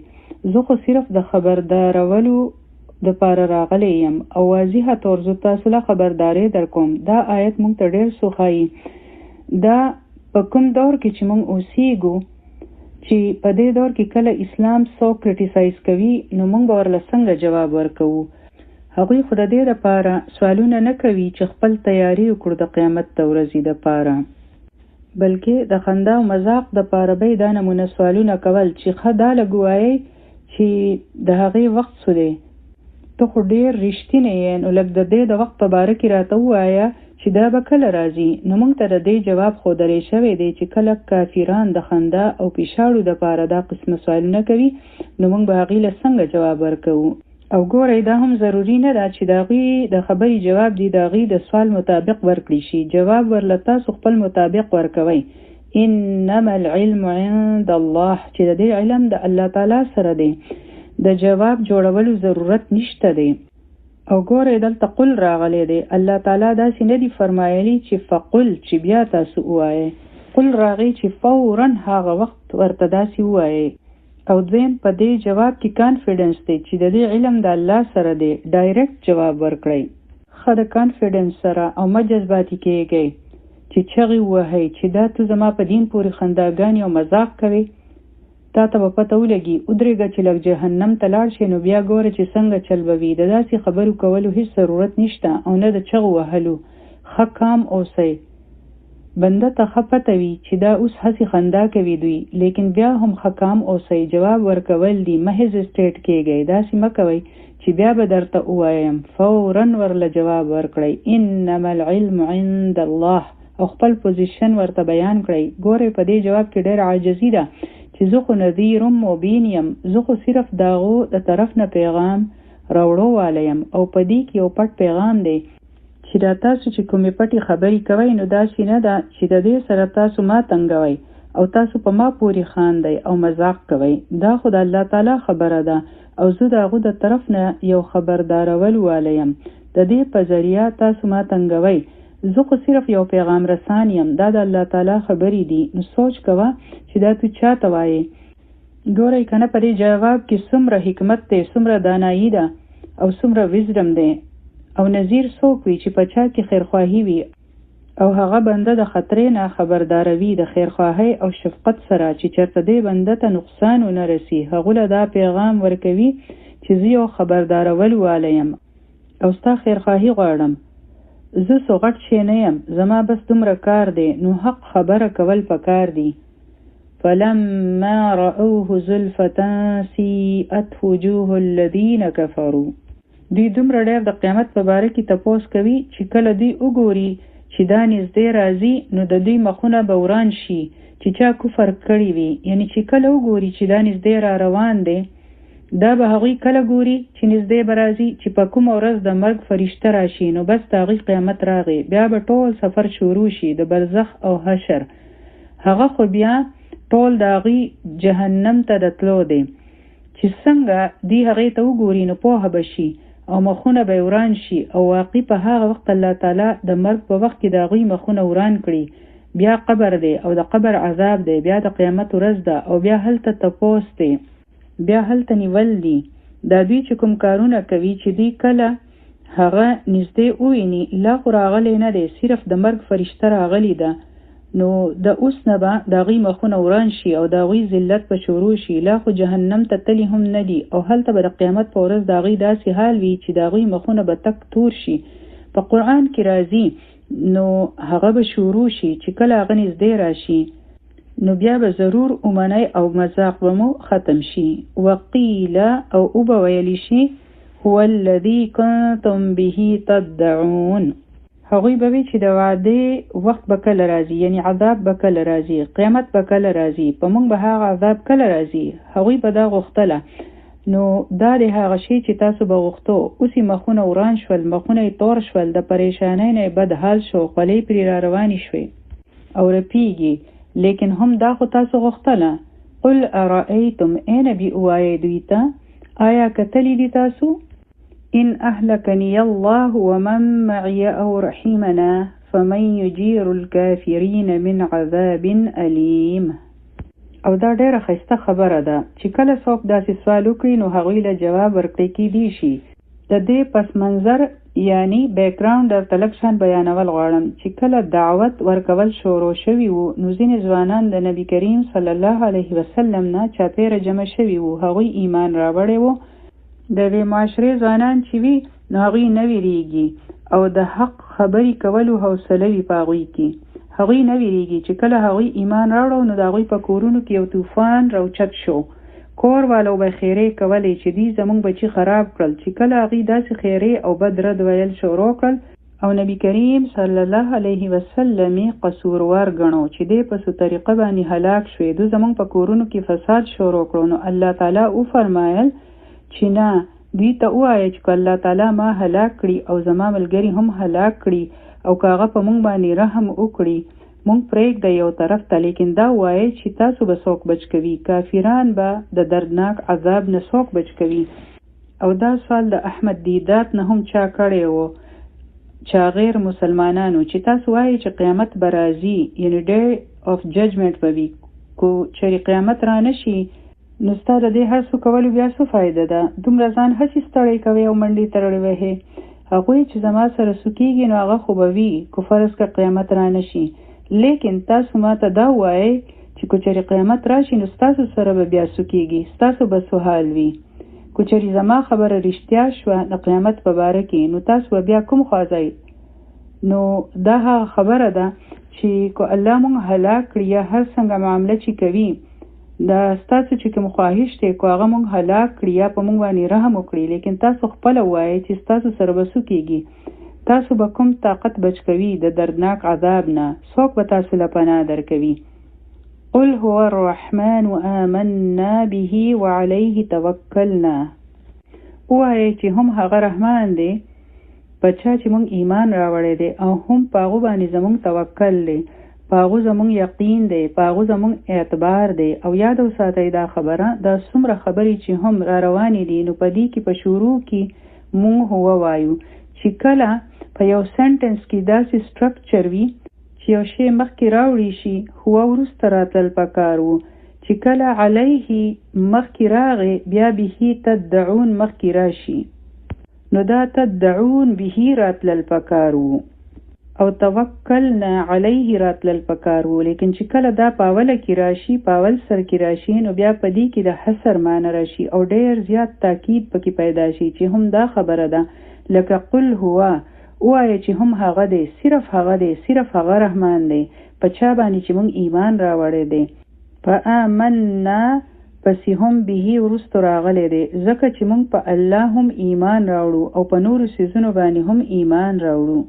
Speaker 1: زه خو صرف د خبردارولو د پاره راغلی یم او واضحه طور زه تاسو له خبرداري در کوم. دا آیت مونږ ته ډېر څه ښایي. دا په کوم دور کې چې مونږ اوسېږو، چې په دې دور کې کله اسلام څوک کرټیسایز کوي نو مونږ به ورله څنګه جواب ورکوو. هغوی خو د دې دپاره سوالونه نه کوي چې خپل تیاری وکړو د قیامت د ورځې دپاره، بلکې د خندا او مذاق دپاره به یې دا نمونه سوالونه کول چې ښه دا لږ ووایئ چې د هغې وخت څه دی، ته خو ډېر رښتینی یې، نو لږ د دې د وخت په باره کې راته ووایه چې دا به کله راځي. نو موږ ته د دې جواب ښودلی شوی دی چې کله کافران د خندا او پیشاړو دپاره دا قسمه سوالونه کوي نو موږ به هغې له څنګه جواب ورکوو. او ګورئ دا هم ضروري نه ده چې د هغوی د خبرې جواب دی د هغوی د سوال مطابق ورکړي شي. جواب ورله تاسو خپل مطابق ورکوئ. انما العلم عند الله، چې د دې علم د الله تعالی سره دی، د جواب جوړولو ضرورت نشته دی. او ګورئ دلته قل راغلی دی، الله تعالی داسې نه دی فرمایلی چې فقل چې بیا تاسو ووایئ، قل راغی چې فورا هغه وخت ورته داسې ووایئ. او دویم په دې جواب کې کانفیډنس دی چې د دې علم د الله سره دی، ډایرکټ جواب ورکړئ ښه د کانفیډنس سره، او مه جذباتي کېږئ چې چغې ووهئ چې دا ته زما په دین پورې خنداګانې او مذاق کوي. تا ته به پته ولګي، ودرېږه چې لږ جهنم ته لاړ شي نو بیا ګوره چې څنګه چل به وي. د داسې خبرو کولو هیڅ ضرورت نشته او نه د چغو وهلو. ښه کام اوسئ بنده ته ښه پته وي چې دا اوس هسې خندا کوي دوی، لیکن بیا هم ښه کام اوسئ. جواب ورکول دي، مه هیزسټیټ کیږئ، داسې مه کوئ چې بیا به درته ووایم. فوراً ورله جواب ورکړئ، انما العلم عند الله، او خپل پوزیشن ورته بیان کړئ. ګورئ په دې جواب کې ډېر عاجزي ده چې زه خو نذیر مبین یم، زه خو صرف داغو د طرف نه پیغام راوړو والی یم، او په دې کې یو پټ پیغام دی چې دا تاسو چې کومې پټې خبرې کوئ نو داسې نه ده چې د دې سره تاسو ما تنګوئ او تاسو په ما پورې خاندئ او مذاق کوئ. دا خو د الله تعالی خبره ده او زه د هغو د طرف نه یو خبردارول والی یم. د دې په ذریعه تاسو ما تنګوئ، زه خو صرف یو پیغام رسان یم، دا د الله تعالی خبرې دي. نو سوچ کوه چې دا تو چاته وایې. ګورئ کنه په دې جواب کې څومره حکمت دی، څومره دانایی ده او څومره وزډم دی. او نذیر څوک وي چې په چا کې خیرخواهي وي او هغه بنده د خطرې نه خبرداروي د خیرخواهۍ او شفقت سره چې چېرته دې بنده ته نقصان ونه رسي. هغه له دا پیغام ورکوي چې زه یو خبردارول والی یم او ستا خیرخواهي غواړم. زه څو غټ شی نه یم، زما بس دومره کار دی، نو حق خبره کول پکار دی. فلما رأوه زلفة سیئت وجوه الذین کفروا. دوی دومره ډېر د قیامت په باره کې تپوس کوي چې کله دوی وګوري چې دا نږدې راځي نو د دوی مخونه به وران شي چې چا کفر کړی وي. یعنی چې کله وګوري چې دا نږدې را روان دی، دا به هغوی کله ګوري چې نږدې به راځي چې په کومه ورځ د مرګ فرشته راشي نو بس د هغوی قیامت راغی. بیا به ټول سفر شروع شي د برزخ او حشر. هغه خو بیا ټول د هغوی جهنم ته د تلو دی چې څنګه دی هغې ته وګوري نو پوهه به شي او مخونه به وران شي. او واقعي په هغه وخت الله تعالی د مرګ په وخت کې د هغوی مخونه وران کړي. بیا قبر دی او د قبر عذاب دی، بیا د قیامت ورځ ده او بیا هلته تپوس دی، بیا هلته نیول دي. دا دوی چې کوم کارونه کوي چې دوی کله هغه نږدې وویني لا خو راغلی نه دی، صرف د مرګ فرشته راغلی ده، نو د اوس نه به د هغوی مخونه وران شي او د هغوی ذلت به شروع شي. لا خو جهنم ته تلي هم نه دي او هلته به د قیامت په ورځ د هغوی داسې حال وي چې د هغوی مخونه به تک تور شي. په قرآن کې راځي نو هغه به شروع شي چې کله هغه نږدې راشي نو بیا به ضرور اومنی او مذاق به مو ختم شي. وقیل او به ویلی شي هو الذي کنتم به تدعون. هغوی به وی چې د وعدې وخت به کله راځي، یعنی عذاب به کله راځي، قیامت به کله راځي، په موږ به هغه عذاب کله راځي. هغوی به دا غوښتله. نو دا د هغه شی چې تاسو به غوښتو. اوس یې مخونه وران شول، مخونه یې تور شول، د پریشانۍ نه یې بد حال شو، خولۍ پرې را روانې شوې او رپیږي. لیکن هم دا خو تاسو غوښتله. قل ارائیتم، ای نبي ووایئ دوی ته آیا کتلی دي تاسو ان اهلکنی الله ومن معي او رحمنا فمن يجير الكافرين من عذاب الیم. او دا ډیره ښایسته خبره ده چې کله څوک داسې سوال وکړي نو هغوی له جواب ورکړی کیدی شي. د دې پس منظر یعنی بیکګراوند درته لږ شان بیانول غواړم چې کله دعوت ورکول شروع شوي وو نو ځینې ځوانان د نبی کریم صلی الله علیه وسلم نه چاپیره جمع شوي وو. هغوی ایمان راوړی وو. د دې معاشرې ځوانان چې وي نو هغوی نه ویریږي او د حق خبرې کولو حوصله وي په هغوی کې. هغوی نه ویریږي چې کله هغوی ایمان راوړو نو د هغوی په کورونو کې یو طوفان راوچت شو. کور والو به خیرې کولې چې دوی زموږ بچي خراب کړل. چې کله هغوی داسې خیرې او بد رد ویل شروع کړل او نبی کریم صلی الله علیه وسلم قصوروار ګڼو چې دې په څه طریقه باندې هلاک شوې، دوی زموږ په کورونو کې فساد شروع کړو. نو الله تعالی وفرمایل چې نه، دوی ته ووایه چې الله تعالی ما هلاک کړي او زما ملګري هم هلاک کړي او که هغه په موږ باندې رحم وکړي موږ پرېږده یو طرف ته. لیکن دا وایه چې تاسو به څوک بچ کوي، کافران به د دردناک عذاب نه څوک بچ کوي. او دا سوال د احمد دیدات نه هم چا کړی و چا غیر مسلمانانو چې تاسو وایي چې قیامت به راځي، یعنی ډے آف ججمنټ به وي. کو چېرې قیامت را نشي نو ستا د دې هر څه کولو بیا څه فایده ده؟ دومره ځان هسې ستړی کوې او منډې ترړې وهې. هغوی چې زما سره څه کېږي نو هغه خو به وي که فرض که قیامت را نشي. لیکن تاسو ما ته دا وایئ چې که چېرې قیامت راشي نو ستاسو سره به بیا څه کېږي، ستاسو به څه حال وي. که چېرې زما خبره رښتیا شوه د قیامت په باره کې نو تاسو به بیا کوم خوا ځئ؟ نو دا هغه خبره ده چې کو الله مونږ هلاک کړي یا هر څنګه معامله چې کوي دا ستاسو چې کوم خواهش دی کو هغه مونږ هلاک کړي یا په مونږ باندې رحم وکړي، لیکن تاسو خپل وایي چې تاسو سره به څه کیږي، تاسو به کوم طاقت بچ کوي د دردناک عذاب نه، څوک به تاسو له پناه درکوي. قل هو الرحمن آمنا به وعليه توکلنا. وایي چې هم هغه رحمان دی پچا چې مونږ ایمان راوړی دی او هم په هغه باندې زمونږ توکل دی، په هغه زمونږ یقین دی، په هغه زمونږ اعتبار دی. او یاد وساتئ دا خبره، دا څومره خبرې چې هم را روانې دي نو په دې کې په شروع کې مونږ هو وایو چې کله په یو سنټنس کې داسې سټرکچر وي چې یو شی مخکې راوړي شي هو وروسته راتلل پکار وو، چې کله علیه مخکې راغی بیا به تدعون مخکې راشي نو دا تدعون به راتلل پکار وو او توکلنا علیه راتلل پکار وو. لیکن چې کله دا پاوله کې راشي پاول سر کې راشي نو بیا په دې کې د حصر معنی راشي او ډیر زیات تاکید پکې پیدا شي چې هم دا خبره ده لکه قل هو، وایي چې هم هغه دی، صرف هغه دی، صرف هغه رحمان دی په چا باندې چې مونږ ایمان راوړی دی. فآمنا پسې هم به وروسته راغلی دی ځکه چې مونږ په الله هم ایمان راوړو او په نورو څیزونو باندې هم ایمان راوړو،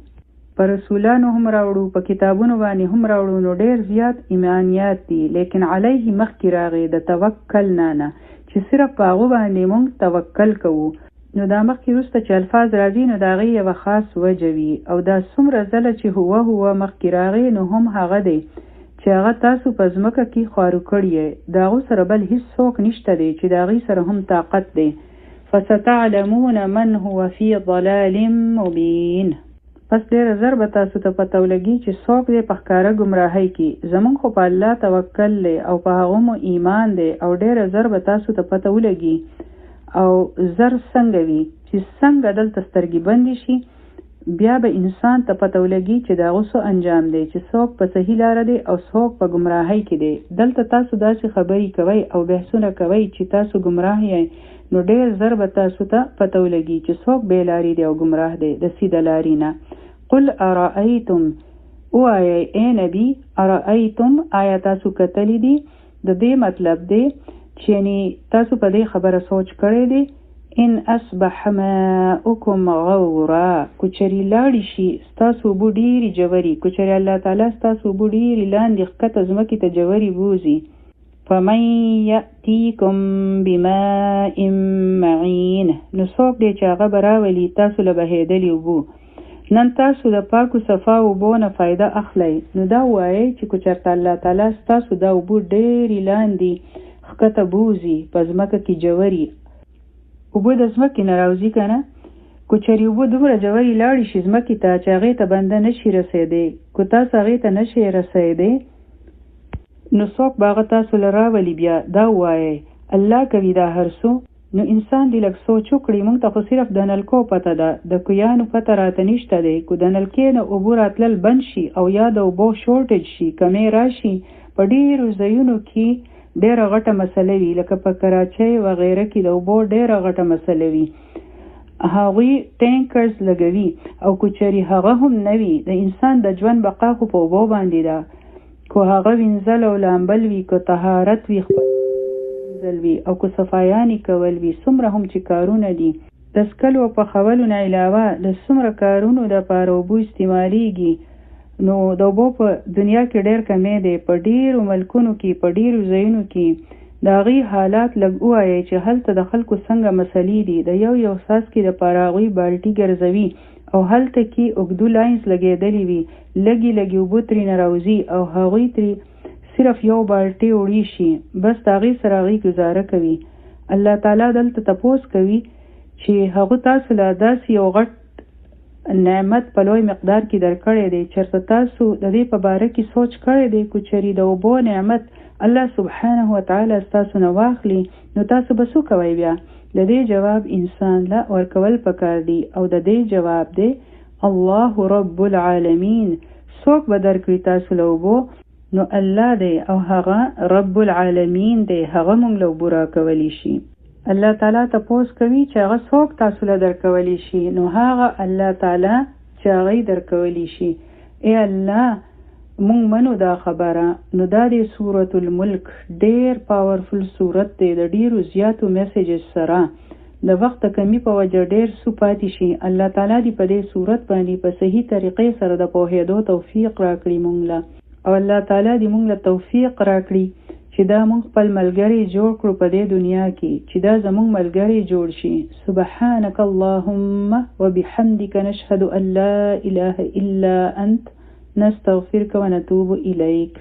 Speaker 1: په رسولانو هم راوړو، په کتابونو باندې هم راوړو، نو ډیر زیات ایمانیات دي. لیکن علیه مخکې راغی د توکلنا نه چې صرف په هغه باندې مونږ توکل کوو، نو دا مخکې وروسته چې الفاظ راځي نو د هغې یوه خاص وجه وي. او دا څومره ځله چې هو مخکې راغی نو هم هغه دی چې هغه تاسو په ځمکه کې خوارو کړی، د هغو سره بل هیڅ څوک نشته دی چې د هغې سره هم طاقت دی. فستعلمون من هو فی ضلال مبین. پس ډېره ژر به تاسو ته پته ولګي چې څوک دی په ښکاره ګمراهۍ کې. زمونږ خو په الله توکل دی او په هغه مو ایمان دی او ډېره ژر به تاسو ته پته ولګي. او زر څنګه وي چې څنګه دلته سترګې بندې شي بیا به انسان ته پته ولګي چې د هغه څه انجام دی، چې څوک په صحیح لاره دی او څوک په ګمراهۍ کې دی. دلته تاسو داسې خبرې کوئ او بحثونه کوئ چې تاسو ګمراه یې، نو ډېر زر به تاسو ته پته ولګي چې څوک بې لارې دی او ګمراه دی د سیده لارې نه. قل ارائیتم، وایئ ای نبی، ارائیتم آیا تاسو کتلی دی؟ د دې مطلب دی چې یعنی تاسو په دې خبره سوچ کړی دی ان اصبح ماؤکم غورا، کچری لاړی شي ستاسو اوبه ډېرې جوړې، کچری الله تعالی ستاسو اوبه ډېرې لاندې ښکته ځمکې ته جوړې بوځي. فمن یأتیکم بماء معین، نو څوک دی چې هغه به راولي تاسو له بهېدلې اوبو. نن تاسو د پاکو صفا اوبو نه فایده اخلئ، نو دا وایئ چې که چېرته الله تعالی ستاسو دا اوبه ډېرې لاندې ښکته بوځي په ځمکه کې جوړې، اوبه د ځمکې نه راوځي که نه، که چېرې اوبه دومره جوړې لاړې شي ځمکې ته چې هغې ته بنده نشي رسېدی، که تاسو هغې ته نشئ رسېدی نو څوک به هغه تاسو له راولي. بیا دا ووایئ الله کوي دا هر څه. نو انسان دی لږ سوچ وکړي، موږ ته خو صرف د نلکو پته ده، د کویانو پته راته نشته دی. که د نلکې نه اوبه راتلل بند شي او یا د اوبو شورټیج شي، کمې راشي، په ډېرو ځایونو کې ډېره غټه مسله وي، لکه په کراچۍ وغیره کې د اوبو ډېره غټه مسله وي، هغوی ټینکرز لګوي. او که چېرې هغه هم نه وي، د انسان د ژوند بقا خو په اوبو باندې ده، که هغه وینځل او لامبل وي، که طهارت وي وي او که صفایانې کول وي، څومره هم چې کارونه دي د څکلو او پخولو نه علاوه د څومره کارونو دپاره اوبه استعمالیږي، نو د اوبو په دنیا کې ډېر کمی دی. په ډېرو ملکونو کې، په ډېرو ځایونو کې د هغې حالات لږ ووایئ چې هلته د خلکو څنګه مسلې دي. د یو څاڅکي دپاره هغوی بالټي ګرځوي او هلته کې اوږدو لاینز لګېدلې وي، لږې لږې اوبه ترېنه راوځي او هغوی ترې صرف یو بالټۍ وړي شي، بس د هغې سره هغوی ګزاره کوي. الله تعالی دلته تپوس کوي چې هغه تاسو له داسې یو غټ نعمت په لوی مقدار کې درکړی دی، چېرته تاسو د دې په باره کې سوچ کړی دی که چېرې د اوبو نعمت الله سبحانه وتعالی ستاسو نه واخلي نو تاسو به څه کوئ؟ بیا د دې جواب انسان له ورکول پکار دی، او د دې جواب دی الله رب العالمین. څوک به درکړي تاسو له اوبو؟ نو الله دی او هغه رب العالمین دی، هغه مونږ له اوبو راکولی شي. الله تعالی تپوس کوي چې هغه څوک تاسو له درکولی شي، نو هغه الله تعالی چې هغه درکولی شي. ای الله مونږ منو دا خبره، نو دا د سورة الملک ډیر پاورفل سورت دی د ډیرو زیاتو میسیجز سره. د وخت کمی په وجه ډیر سو پاتې شي. الله تعالی دې په دې سورت باندې په صحیح طریقې سره د پوهېدو توفیق راکړي مونږ له، او الله تعالی دې مونږ له توفیق راکړي چې دا مونږ خپل ملګری جوړ کړو په دې دنیا کې، چې دا زمونږ ملګری جوړ شي. سبحانك اللهم وبحمدك نشهد ان لا اله الا انت نستغفرك ونتوب إليك.